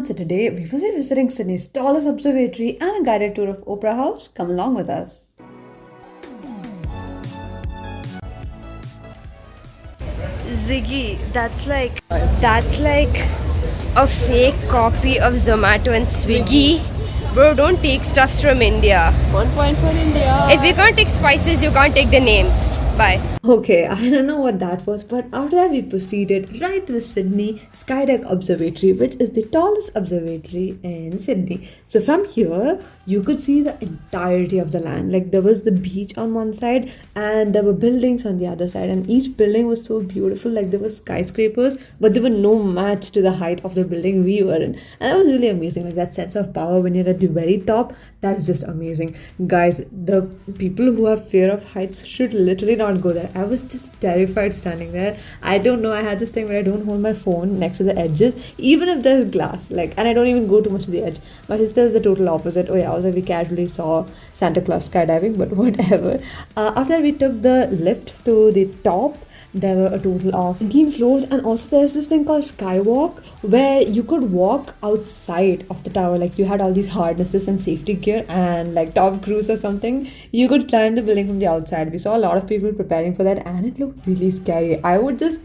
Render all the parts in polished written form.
everyone, so today we will be visiting Sydney's tallest observatory and a guided tour of Opera House. Come along with us. Ziggy, that's like a fake copy of Zomato and Swiggy. Bro, don't take stuffs from India. 1 point for India. If you can't take spices, you can't take the names. Bye. Okay, I don't know what that was, but after that we proceeded right to the Sydney Skydeck Observatory, which is the tallest observatory in Sydney. So from here, you could see the entirety of the land. Like there was the beach on one side and there were buildings on the other side, and each building was so beautiful. Like there were skyscrapers, but there were no match to the height of the building we were in. And that was really amazing. Like that sense of power when you're at the very top, that is just amazing. Guys, the people who have fear of heights should literally not go there. I was just terrified standing there. I don't know, I had this thing where I don't hold my phone next to the edges, even if there's glass, like, and I don't even go too much to the edge. My sister is the total opposite. Oh yeah, also we casually saw Santa Claus skydiving, but whatever. After we took the lift to the top, there were a total of 18 floors, and also there's this thing called skywalk where you could walk outside of the tower. Like you had all these harnesses and safety gear and like Tom Cruise or something. You could climb the building from the outside. We saw a lot of people preparing for that and it looked really scary. I would just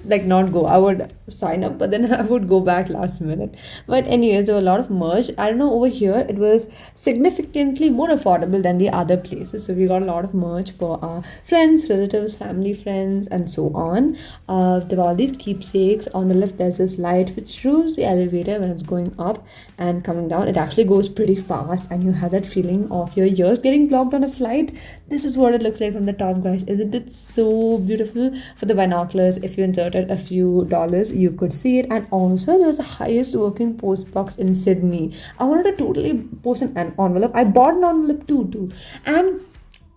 like not go. I would sign up, but then I would go back last minute. But anyways, there were a lot of merch. I don't know, over here it was significantly more affordable than the other places. So we got a lot of merch for our friends, relatives, family, friends, and so on. There were all these keepsakes. On the left, there's this light which shows the elevator when it's going up and coming down. It actually goes pretty fast, and you have that feeling of your ears getting blocked on a flight. This is what it looks like from the top, guys. Isn't it so beautiful? For the binoculars, if you inserted a few dollars, you could see it. And also there was the highest working post box in Sydney. I wanted to totally post an envelope. I bought an envelope too, and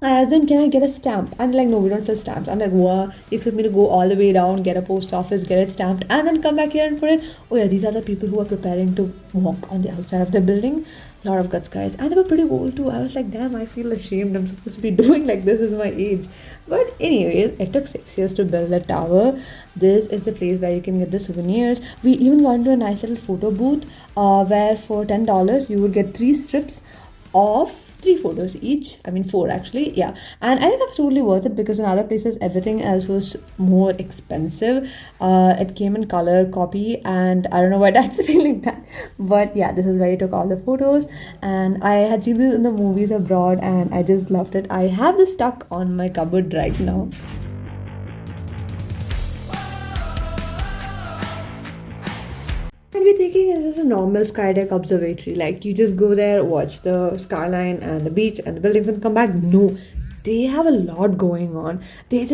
I asked them, can I get a stamp? And like, no, we don't sell stamps. I'm like, what? You expect me to go all the way down, get a post office, get it stamped, and then come back here and put it? Oh yeah, these are the people who are preparing to walk on the outside of the building. A lot of guts, guys. And they were pretty old too. I was like, damn, I feel ashamed. I'm supposed to be doing like this is my age. But anyways, it took 6 years to build the tower. This is the place where you can get the souvenirs. We even got into a nice little photo booth where for $10 you would get 3 strips of 3 photos each. I mean 4 actually, yeah. And I think that was totally worth it because in other places everything else was more expensive. It came in color copy, and I don't know why that's sitting like that, but yeah, this is where you took all the photos. And I had seen this in the movies abroad and I just loved it. I have this stuck on my cupboard right now. We're thinking it's just a normal skydeck observatory. Like you just go there, watch the skyline and the beach and the buildings and come back. No, they have a lot going on. They have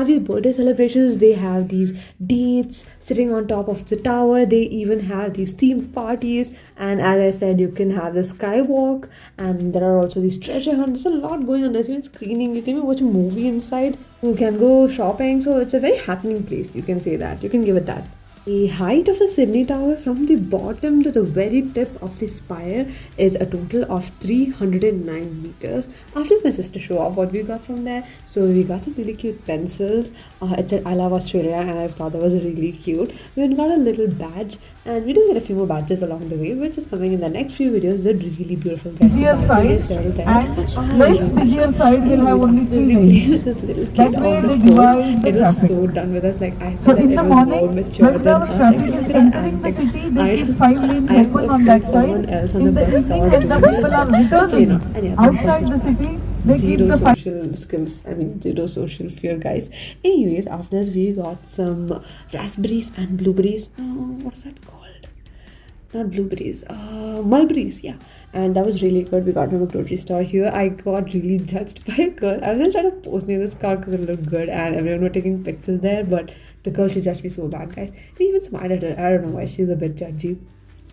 these birthday celebrations. They have these dates sitting on top of the tower. They even have these themed parties. And as I said, you can have the skywalk, and there are also these treasure hunts. There's a lot going on. There's even screening. You can even watch a movie inside. You can go shopping. So it's a very happening place. You can say that. You can give it that. The height of the Sydney Tower from the bottom to the very tip of the spire is a total of 309 meters. After my sister show off what we got from there, so we got some really cute pencils. It said I love Australia, and I thought that was really cute. We even got a little badge, and we do get a few more badges along the way, which is coming in the next few videos. They're really beautiful. Busier side and less busier side will have only 3 lanes. That way they divide the traffic. It was traffic. so done with us. Like I So feel in like the it was morning, more mature when than the us. traffic is entering the city, they keep 5 lanes I open on that side. someone else on In the the bus evening, saw when the it. people are returning outside the city, they keep Zero the social skills. I mean, zero social fear, guys. Anyways, after this, we got some raspberries and blueberries. What's that called? Not blueberries, mulberries, yeah. And that was really good. We got from a grocery store here. I got really judged by a girl. I was just trying to post near this car because it looked good and everyone were taking pictures there, but the girl, she judged me so bad, guys. We even smiled at her. I don't know why, she's a bit judgy.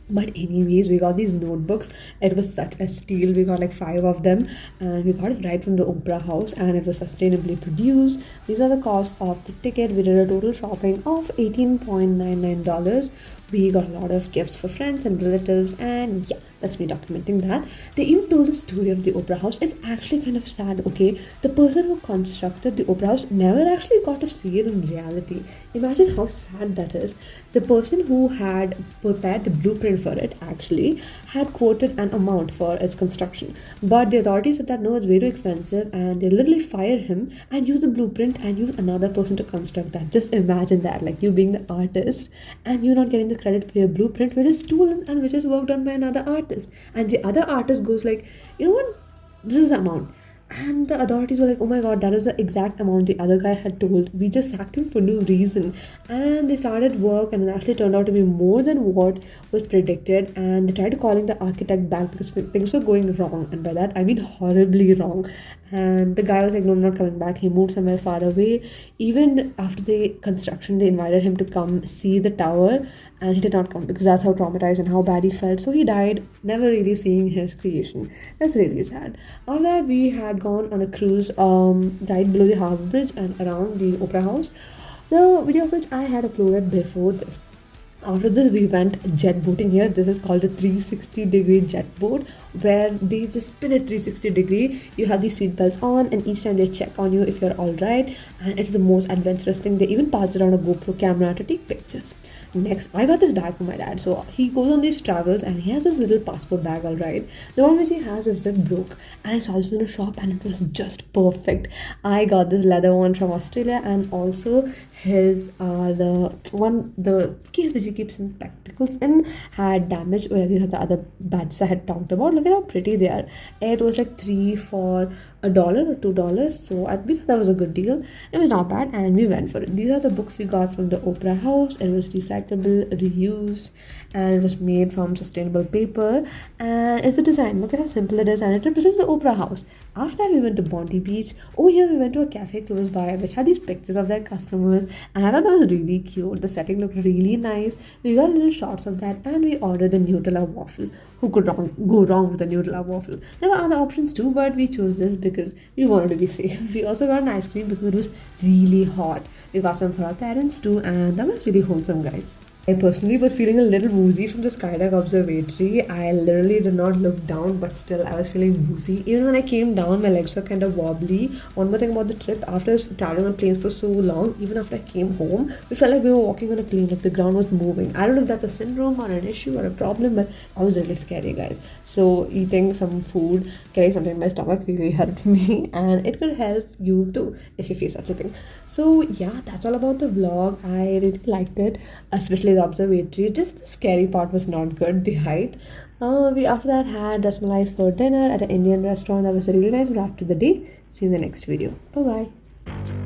But anyways, we got these notebooks. It was such a steal. We got like 5 of them, and we got it right from the Opera House, and it was sustainably produced. These are the cost of the ticket. We did a total shopping of $18.99. We got a lot of gifts for friends and relatives, and yeah, that's me documenting that. They even told the story of the opera house. It's actually kind of sad, okay? The person who constructed the opera house never actually got to see it in reality. Imagine how sad that is. The person who had prepared the blueprint for it actually had quoted an amount for its construction, but the authorities said that no, it's way too expensive, and they literally fired him and used the blueprint and used another person to construct that. Just imagine that, like you being the artist and you not getting the credit for your blueprint, which is stolen and which is worked on by another artist, and the other artist goes like, you know what, this is the amount. And the authorities were like, oh my god, that is the exact amount the other guy had told. We just sacked him for no reason. And they started work, and it actually turned out to be more than what was predicted. And they tried calling the architect back because things were going wrong. And by that, I mean horribly wrong. And the guy was like, no, I'm not coming back. He moved somewhere far away. Even after the construction, they invited him to come see the tower, and he did not come because that's how traumatized and how bad he felt. So he died, never really seeing his creation. That's really sad. After that, we had gone on a cruise right below the harbor bridge and around the opera house, the video of which I had uploaded before this. After this, we went jet boating here. This is called a 360-degree jet boat, where they just spin it 360-degree. You have these seat belts on, and each time they check on you if you're all right. And it's the most adventurous thing. They even passed around a GoPro camera to take pictures. Next, I got this bag for my dad. So he goes on these travels and he has this little passport bag, alright. The one which he has is just broke, and I saw this in a shop and it was just perfect. I got this leather one from Australia, and also his the case which he keeps his spectacles in had damaged. Well, these are the other badges I had talked about. Look at how pretty they are. It was like 3 for $1 or $2, so we thought that was a good deal. It was not bad, and we went for it. These are the books we got from the opera house. It was recyclable, reused, and it was made from sustainable paper. And it's a design. Look at how simple it is, and it represents the opera house. After that, we went to Bondi Beach. Over here, we went to a cafe close by which had these pictures of their customers, and I thought that was really cute. The setting looked really nice. We got little shots of that, and we ordered a Nutella waffle. Who could go wrong with a Nutella waffle? There were other options too, but we chose this because we wanted to be safe. We also got an ice cream because it was really hot. We got some for our parents too, and that was really wholesome, guys. I personally was feeling a little woozy from the Skydeck Observatory. I literally did not look down, but still I was feeling woozy. Even when I came down, my legs were kind of wobbly. One more thing about the trip, after I was traveling on planes for so long, even after I came home, we felt like we were walking on a plane, like the ground was moving. I don't know if that's a syndrome or an issue or a problem, but I was really scary, guys. So eating some food, getting something in my stomach really helped me, and it could help you too if you face such a thing. So yeah, that's all about the vlog. I really liked it, especially the observatory. Just the scary part was not good, the height. We after that had rasmalais for dinner at an Indian restaurant. That was a really nice wrap to the day. See you in the next video. Bye bye.